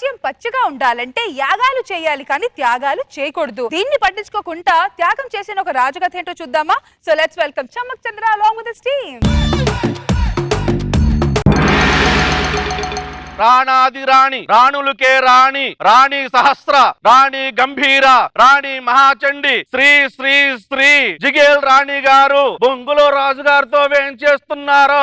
రాజ్యం పచ్చగా ఉండాలంటే యాగాలు చేయాలి కానీ త్యాగాలు చేయకూడదు. దీన్ని పట్టించుకోకుండా త్యాగం చేసిన ఒక రాజుకథ ఏంటో చూద్దామా? So let's welcome Chammak Chandra along with his team. రాణాది రాణి రాణులకే రాణి రాణి సహస్ర రాణి గంభీర రాణి మహాచండి శ్రీ శ్రీ శ్రీ జిగేల్ రాణి గారు బొంగులో రాజు గారితో ఏం చేస్తున్నారు?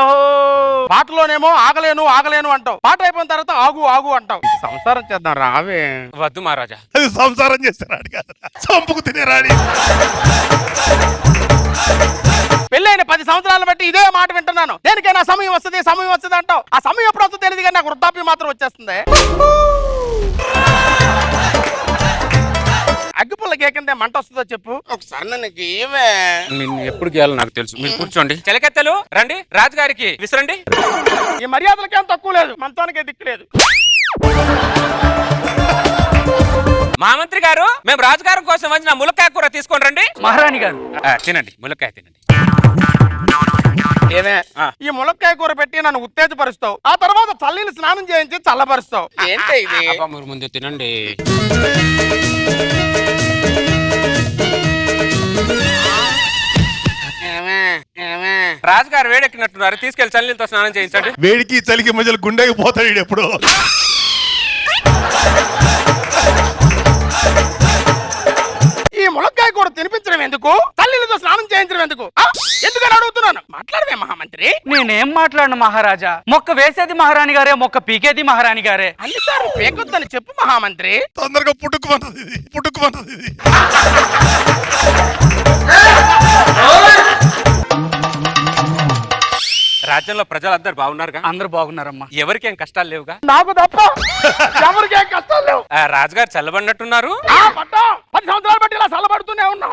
పాటలోనేమో ఆగలేను ఆగలేను అంటావు, పాట అయిపోయిన తర్వాత ఆగు ఆగు అంటావు. సంసారం చేద్దాం రావే. వద్దు మహారాజా. అది సంసారం చేస్తారాడు కాదు, చంపుకు తినేరాడి. పెళ్ళైన 10 సంవత్సరాలు బట్టి ఇదే మాట వింటున్నాను. దేనికైనా సమయం వస్తుంది అంటావు. ఆ సమయం ఎప్పుడు వస్తుందో తెలియదు కానీ నాకు వృద్ధాప్యం మాత్రం వచ్చేస్తుంది. అగ్గిపుల్ల కేకంటే మంట వస్తుందో చెప్పు ఒకసారి. నన్ను గీవే. నిన్ను ఎప్పుడు గేయాలో నాకు తెలుసు. మీరు కూర్చోండి. చిలకెత్తలు రండి, రాజుగారికి విసరండి. ఈ మర్యాదలకేం తక్కువ లేదు, మంచానికే దిక్కు లేదు. మహామంత్రి గారు, మేము రాజుగారి కోసం వచ్చిన ములక్కాయ కూర తీసుకొని రండి. మహారాణి గారు తినండి, ములక్కాయ తినండి. ఏమే ఈ ములక్కాయ కూర పెట్టి నన్ను ఉత్తేజపరుస్తావు, ఆ తర్వాత చల్లీలు స్నానం చేయించి చల్లపరుస్తావు. ఏంటి ఇది? మీరు ముందు తినండి. రాజుగారు వేడెక్కినట్టున్నారు, తీసుకెళ్లి చల్లీలతో స్నానం చేయించండి. వేడికి చలికి మధ్యలో గుండెకి పోతాడు ఎప్పుడు. ఈ ములక్కాయ కూర తినిపించడం ఎందుకు, తల్లితో స్నానం చేయించడం ఎందుకు, ఎందుకని అడుగుతున్నాను. మాట్లాడవే మహామంత్రి. నేనేం మాట్లాడను మహారాజా. మొక్క వేసేది మహారాణి గారే, మొక్క పీకేది మహారాణి గారే. అన్నిసార్లు పేకొద్దని చెప్పు మహామంత్రి. తొందరగా పుట్టుకుమంటది ఇది. రాజ్యంలో ప్రజలందరూ బాగున్నారుగా? అందరూ బాగున్నారమ్మా. ఎవరికేం కష్టాలు లేవుగా? నాకు తప్ప ఎవరికేం కష్టాలు లేవు. రాజుగారు చల్లబడినట్టున్నారు. 10 సంవత్సరాలు బట్టి ఇలా చల్లబడుతూనే ఉన్నాం.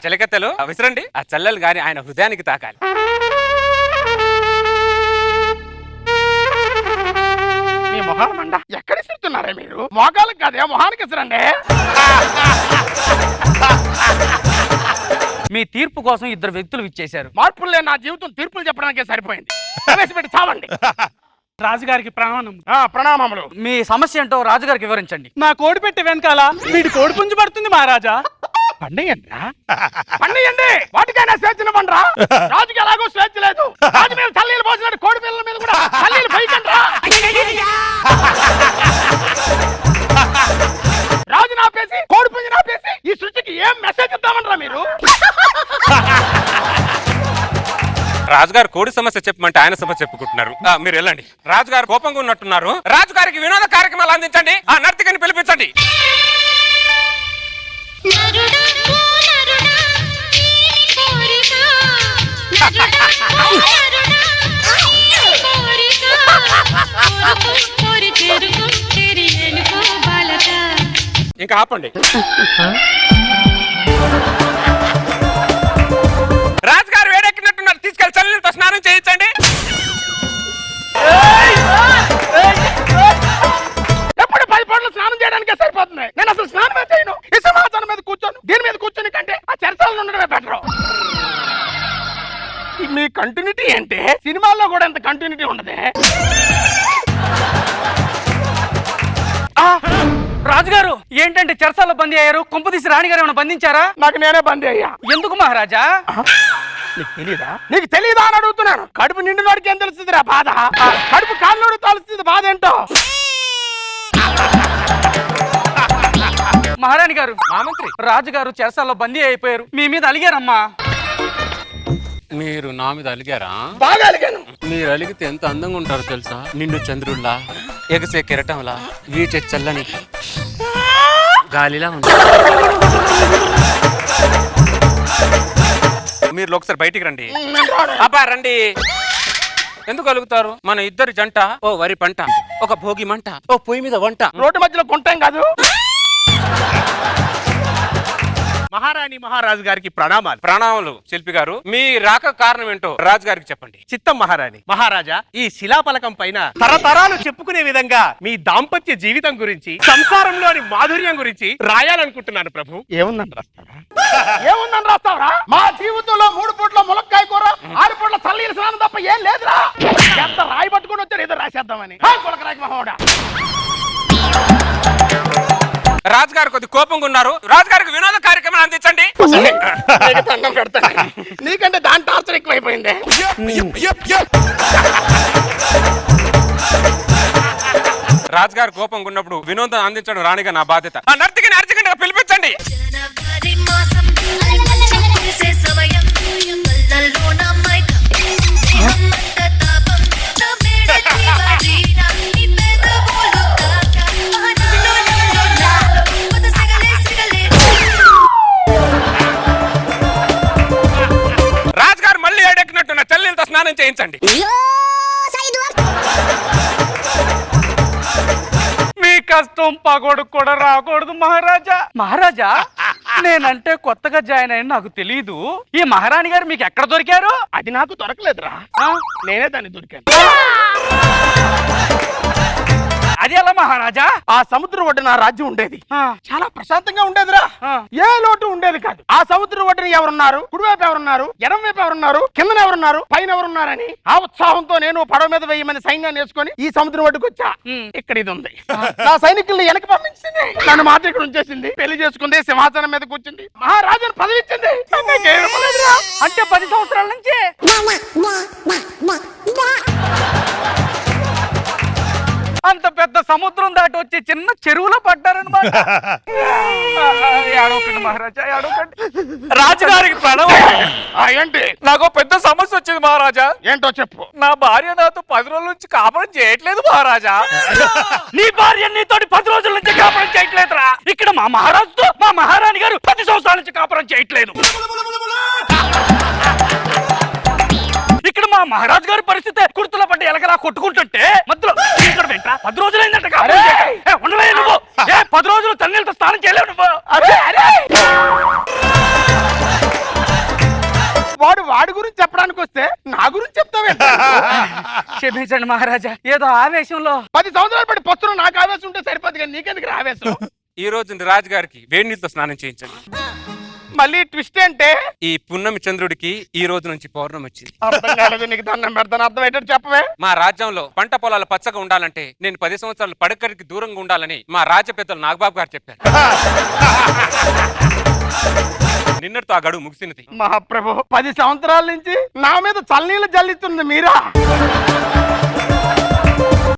చిలకెత్తలు విసరండి. ఆ చల్లలు గాని ఆయన హృదయానికి తాకాలి. మీ మొహాలు మండ ఎక్కడ ఇస్తున్నారే మీరు? మోకాలకు కాదే, మొహానికి ఇసరండి. మీ తీర్పు కోసం 2 వ్యక్తులు ఇచ్చేశారు. మార్పులే నా జీవితం తీర్పులు చెప్పడానికే సరిపోయింది. ప్రవేశపెట్టి చావండి. రాజుగారికి ప్రణామం. ప్రణామములు. మీ సమస్య ఏంటో రాజుగారికి వివరించండి. నా కోడి పెట్టి వెనకాల వీడి కోడి పుంజు పడుతుంది మహారాజా. పండియండి, వాటికైనా స్వేచ్ఛనివ్వండి రా. రాజుకి ఎలాగో స్వేచ్ఛ లేదు. రాజు మీద తల్లీలు పోసినట్టు కోడి పిల్లల మీద కూడా తల్లీలు పైకండి రా. రాజు నాపేసి కోడి పుంజు నాపేసి ఈ సృష్టికి ఏం మెసేజ్ ఇద్దామంటారా మీరు? రాజుగారు కోడి సమస్య చెప్పమంటే ఆయన సమస్య చెప్పుకుంటున్నారు. మీరు వెళ్ళండి. రాజుగారు కోపంగా ఉన్నట్టున్నారు. రాజుగారికి వినోద కార్యక్రమాలు అందించండి. ఆ నర్తికని పిలిపించండి. ఇంకా ఆపండి. రాజుగారు వేడెక్కినట్టున్నారు, తీసుకెళ్లి చల్లతో స్నానం చేయించండి. ఎప్పుడు 10 పూటలు స్నానం చేయడానికే సరిపోతుంది. నేను అసలు స్నానమే చేయను. ఈ సమాచారం మీద కూర్చోను. దీని మీద కూర్చొని కంటే ఆ చర్చలు ఉండడమే బెటర్. మీ కంటిన్యూటీ అంటే సినిమాల్లో కూడా ఎంత కంటిన్యూటీ ఉండదే. రాజుగారు ఏంటంటే చెరసాల్లో బందీ అయ్యారు. కొంపదీసి రాణిగారు ఏమైనా బంధించారా? నాకు నేనే బందీ అయ్యా. ఎందుకు మహారాజా? నీకు తెలీదా అని అడుగుతున్నాను. కడుపు నిండినోడికి ఏం తెలుస్తుంది రా బాధ. కడుపు కాళ్ళోడు తెలుస్తుంది బాధ ఏంటో. మహారాణి గారు, మహామంత్రి రాజుగారు చెరసాల్లో బందీ అయిపోయారు. మీ మీద అలిగారమ్మా. మీరు నా మీద అలిగారా? బాగా అలిగాను. మీరు అలిగితే ఎంత అందంగా ఉంటారో తెలుసా? నిండు చంద్రుల్లా, ఎగసే కెరటంలా, వీచే చల్లని గాలిలా ఉంది. మీరు ఒకసారి బయటికి రండి. అబ్బా రండి. ఎందుకు అలుగుతారు? మన ఇద్దరు జంట ఓ వరి పంట, ఒక భోగి మంట, ఓ పొయ్యి మీద వంట. రోడ్డు మధ్యలో కొంటాం కాదు. మహారాణి మహారాజు గారికి ప్రణామాలు. ప్రణామాలు శిల్పి గారు. మీ రాక కారణం ఏంటో రాజు గారికి చెప్పండి. చిత్తం మహారాణి. మహారాజా, ఈ శిలాఫలకం పైన తరతరాలు చెప్పుకునే విధంగా మీ దాంపత్య జీవితం గురించి, సంసారంలోని మాధుర్యం గురించి రాయాలనుకుంటున్నాను ప్రభు. ఏముందని రాస్తావరా? మా జీవితంలో 3 పూట్ల ములక్కాయ కూర, 6 పూట్ల చల్లీల స్నానం తప్ప ఏం లేదురా. ఎంత రాయి పట్టుకొని వచ్చారు ఏదో రాసేద్దామని. రాజుగారు కొద్ది కోపంగా ఉన్నారు. రాజుగారికి వినోద కార్యక్రమాలు అందించండి. నీకంటే దాని టార్చర్ ఎక్కువైపోయింది. రాజుగారు కోపంగా ఉన్నప్పుడు వినోదం అందించడం రాణిగా నా బాధ్యత. ఆ నర్తకిని అర్జెంట్ గా పిలిపించండి. జనవరి మాసం అలమలన కురిసే సమయం కళ్ళల్లోన మైకం దేహమంతా తాపం నా మేడ జీవరీనా నీ పెదవులు తాక నాలో పద సగలే రాజుగారు మళ్ళీ ఏడెక్కినట్టున్న చల్లీలతో స్నానం చేయించండి. మీ కష్టం పగోడుకు కూడా రాకూడదు మహారాజా. మహారాజా, నేనంటే కొత్తగా జాయిన్ అయిన నాకు తెలియదు. ఈ మహారాణి గారు మీకు ఎక్కడ దొరికారు? అది నాకు దొరకలేదురా, నేనే దాన్ని దొరికాను. అది ఎలా మహారాజా? ఆ సముద్రం ఒడ్డున రాజ్యం ఉండేది. ఆ. చాలా ప్రశాంతంగా ఉండేదిరా. ఆ. ఏ లోటు ఉండేది కాదు. ఆ సముద్రం ఒడ్డున ఎవరున్నారు, కుడివైపు ఎవరున్నారు, ఎడం వైపు ఎవరున్నారు, కిందన ఎవరున్నారు, పైన ఎవరున్నారని ఆ ఉత్సాహంతో నేను పడవ మీద 1000 మంది సైన్యాన్ని వేసుకొని ఈ సముద్రం ఒడ్డుకు వచ్చా. ఇక్కడ ఇది ఉంది. నా సైనికుల్ని వెనక పంపించింది, నన్ను మాత్రం ఇక్కడ ఉంచేసింది, పెళ్లి చేసుకుంది, సింహాసనం మీద కూర్చుంది, మహారాజును పదవి ఇచ్చింది. నాకేం ఇవ్వలేదురా. అంటే 10 సంవత్సరాల నుంచి అంత పెద్ద సముద్రం దాటి వచ్చి చిన్న చెరువులో పడ్డారనమాట. ఏడవకండి మహారాజా, ఏడవకండి. రాజుగారికి ప్రణవం. ఏంటి? నాకు పెద్ద సమస్య వచ్చింది మహారాజా. ఏంటో చెప్పు. నా భార్య నాతో 10 రోజుల నుంచి కాపురం చేయట్లేదు మహారాజా. నీ భార్య నీతోటి 10 రోజుల నుంచి కాపురం చేయట్లేదురా. ఇక్కడ మా మహారాజుతో మా మహారాణి గారు 10 సంవత్సరాల నుంచి కాపురం చేయట్లేదు. ఇక్కడ మా మహారాజు గారి పరిస్థితి కుర్తుల పడ్డ ఎలకలా కొట్టుకుంటుంటే మధ్యలో ఇక్కడ వెంట 10 రోజులైందంట కాపురం చేయక. ఉండవే నువ్వు. 10 రోజులు తన్నీళ్ళతో స్నానం చేయలేవు నువ్వు. వాడి గురించి చెప్పడానికి వస్తే నా గురించి చెప్తావే. క్షమించండి మహారాజా, ఏదో ఆవేశంలో. 10 సంవత్సరాలు పడి పొత్తులు నాకు ఆవేశం ఉంటే సరిపోద్ది, కానీ నీకెందుకు ఆవేశం? ఈ రోజు రాజుగారికి వేడి నీళ్ళతో స్నానం చేయించండి. మళ్ళీ ట్విస్ట్ అంటే ఈ పున్నమి చంద్రుడికి ఈ రోజు నుంచి పౌర్ణమి వచ్చింది. అర్థం కాలేదు. నీకు దండం పెడతాను, అర్థమయ్యేటట్టు చెప్పవే. మా రాజ్యంలో పంట పొలాలు పచ్చగా ఉండాలంటే నేను 10 సంవత్సరాలు పడకరికి దూరంగా ఉండాలని మా రాజ్య పెద్దలు నాగబాబు గారు చెప్పారు. నిన్నటితో ఆ గడువు ముగిసినది. మహాప్రభు, 10 సంవత్సరాల నుంచి నా మీద చల్లనీళ్ళు జల్లిస్తుంది మీరా?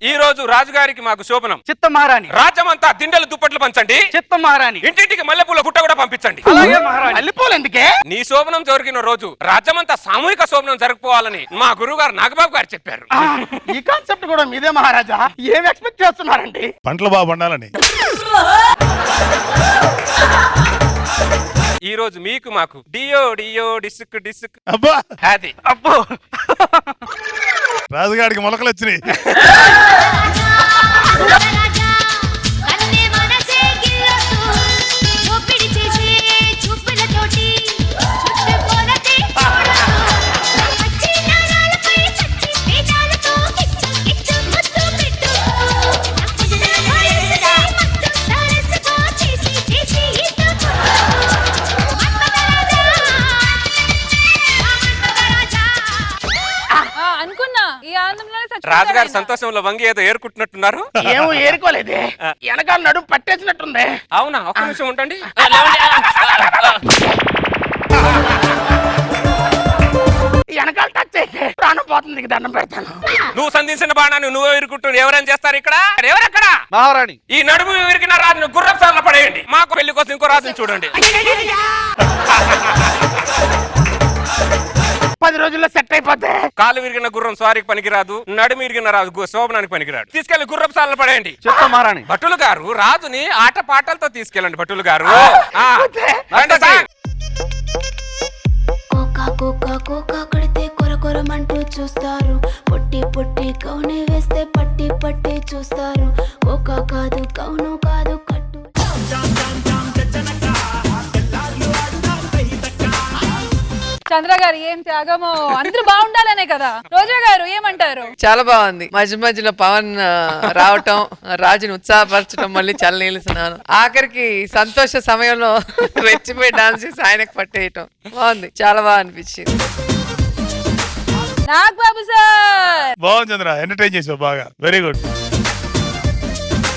ఈ రోజు రాజుగారికి మాకు శోభనం. చిత్త మహారాణి. రాజ్యం అంతా దిండెలు దుప్పట్లు పంచండి. చిత్త మహారాణి. ఇంటింటికి మల్లెపూల గుట్ట కూడా పంపించండి. అలాగే మహారాణి. మల్లెపూలు ఎందుకే? నీ శోభనం జరిగిన రోజు రాజ్యమంతా సామూహిక శోభనం జరుపుకోవాలని మా గురువు గారు నాగబాబు గారు చెప్పారు. ఈ కాన్సెప్ట్ కూడా మీదే మహారాజా. ఏం ఎక్స్పెక్ట్ చేస్తున్నారండి? పంటలు బాగా పండాలని. ఈ రోజు మీకు మాకు డియో డియో డిస్క్ డిస్క్. అబ్బా, అది అబ్బో. రాజుగాడికి మొలకలు వచ్చినాయి. కన్నే మనసే గిల్లొద్దు చూపిడి చేసే చూపులతోటి చుట్టుకొలతే చూడొద్దు పచ్చి నారాలపై చచ్చి పేదాలతో కిచ్చు కిచ్చు ముద్దు పెట్టు వయసుగా మత్తు సరస్సుగా చేసి చేసి ఇటు అనుకున్నా ఈ ఆనందంలోనే రాజుగారి సంతోషంలో వంగి ఏదో ఏరుకుంటున్నట్టున్నారు. ఏమో ఏరుకోలేదే, వెనకాల నడుము పట్టేసినట్టుంది. అవునా? ఒక్క నిమిషం ఉండండి. వెనకాల టచ్ అయితే ప్రాణం పోతుంది. నీకు దండం పెడతాను. నువ్వు సంధించిన బాణాన్ని నువ్వు ఇరుకుంటూ ఎవరైనా చేస్తారు ఇక్కడ? ఎవరెక్కడ? మహారాణి ఈ నడుము విరిగిన రాజును గుర్రపు సార్లు పడేయండి. మాకు పెళ్లి కోసం ఇంకో రాజుని చూడండి. 10 రోజుల్లో సెట్ అయిపోతే. కాలు విరిగిన గుర్రం స్వారీకి పనికిరాదు, నడుము విరిగిన రాజు శోభనానికి పనికిరాడు. తీసుకెళ్లి గుర్రపు సార్లు పడేయండి. చెప్తా మహారాణి. భటులు గారు, రాజుని ఆట పాటలతో తీసుకెళ్ళండి. భటులు గారు రండి సార్. కోకా కోకా కోకా కడితే కొర కొరమంటూ చూస్తారు. పొట్టి పొట్టి కౌని వేస్తే పట్టి పట్టి చూస్తారు. కోకా కాదు కౌను కాదు కట్టు చంద్ర గారు ఏం త్యాగమో, అందరూ బాగుండాలనే కదా. రోజా గారు ఏమంటారు? చాలా బాగుంది. మధ్య మధ్యలో పవన్ రావటం, రాజుని ఉత్సాహపరచడం, మళ్ళీ చల్లనీళ్ళు స్నానం, ఆఖరికి సంతోష సమయంలో రెచ్చిపోయి డాన్స్ చేసి ఆయనకు పట్టేయటం బాగుంది. చాలా బాగా అనిపించింది. నాగ్ బాబు సార్ బాగుంది చంద్ర, ఎంటర్టైన్ చేసావు బాగా. Very good.